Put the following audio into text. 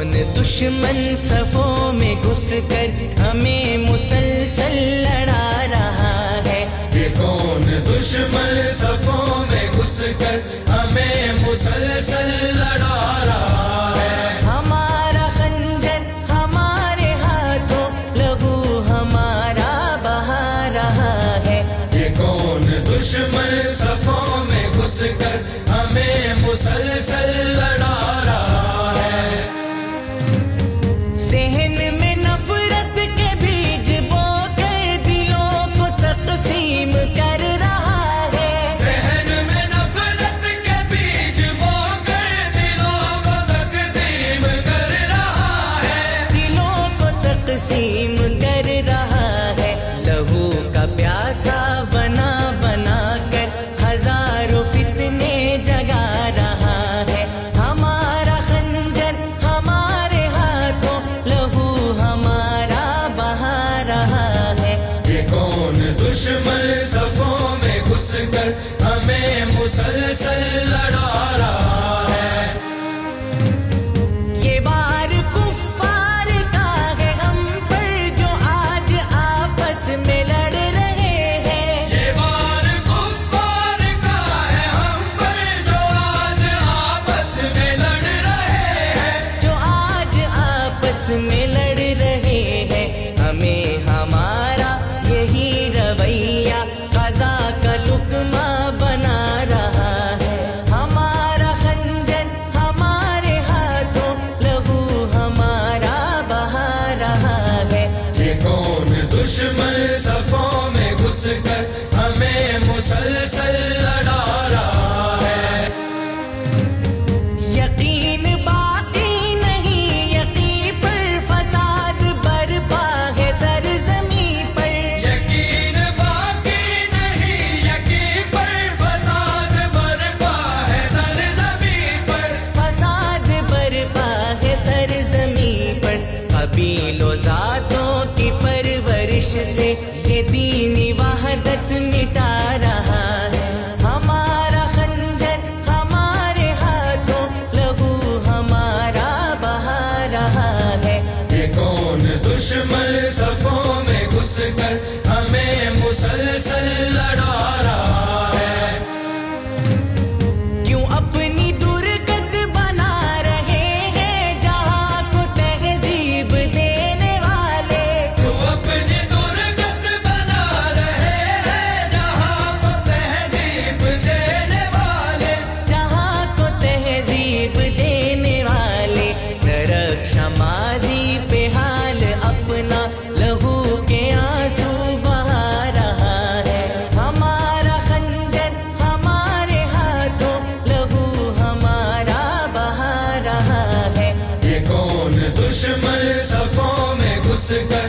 कौन दुश्मन सफों में घुसकर हमें मुसलसल लड़ा रहा है। ये कौन दुश्मन सफों में घुसकर हमें मुसलसल लड़ा रहा है। हमारा खंजर हमारे हाथों लहू हमारा बहा रहा है। ये कौन दुश्मन सफों में घुसकर हमें मुसलसल लड़ा रहा है। ज़हन में नफरत के बीज बोकर दिलों को तकसीम कर रहा है। ज़हन में नफरत के बीज बोकर दिलों को तकसीम कर रहा है। दिलों को तकसीम कर रहा है। लहू का प्यासा बना बना कर हजारों फितने जगा रहा है। हमारा खंजर हमारे हाथों लहू हमारा बहा रहा है। ये कौन दुश्मन सफों में घुसकर हमें मुसलसल लड़ा रहा है। ये वार कुफ्फार का है हम पर जो आज आपस में लड़ रहे हैं। ये वार कुफ्फार का है हम पर जो आज आपस में लड़ रहे हैं। जो आज आपस में लड़ रहे हैं। हमें हमारा यही रवैया क़ज़ा का लुक़मा बना रहा है। हमारा खंजर हमारे हाथों लहू हमारा बहा रहा है। ये कौन दुश्मन सफों में घुसकर हमें मुसलसल लड़ा रहा है। यकीन बाकी नहीं यकीन पर फसाद बर्पा है सरज़मी पर। यकीन बाकी नहीं यकीन पर फसाद बर्पा है सरज़मीं पर। फसाद बर्पा है सरज़मी पर। कबीलों ज़ातों की परवरिश से ये दीनी वहदत मिटा रहा है। हमारा खंजर हमारे हाथों लहू हमारा बहा रहा है। ये कौन दुश्मन सफों में घुसकर हमें मुसलसल लड़ा रहा है। क्यों अपनी दुर्गत बना रहे हैं जहाँ को तहजीब देने वाले। तू अपनी दुर्गत बना रहे हैं जहाँ को तहजीब देने वाले। जहाँ को तहजीब देने वाले। दरख्शां माज़ी पे हाल अपना लहू के आंसू बहा रहा है। हमारा खंजर हमारे हाथों लहू हमारा बहा रहा है। ये कौन दुश्मन सफों में घुसकर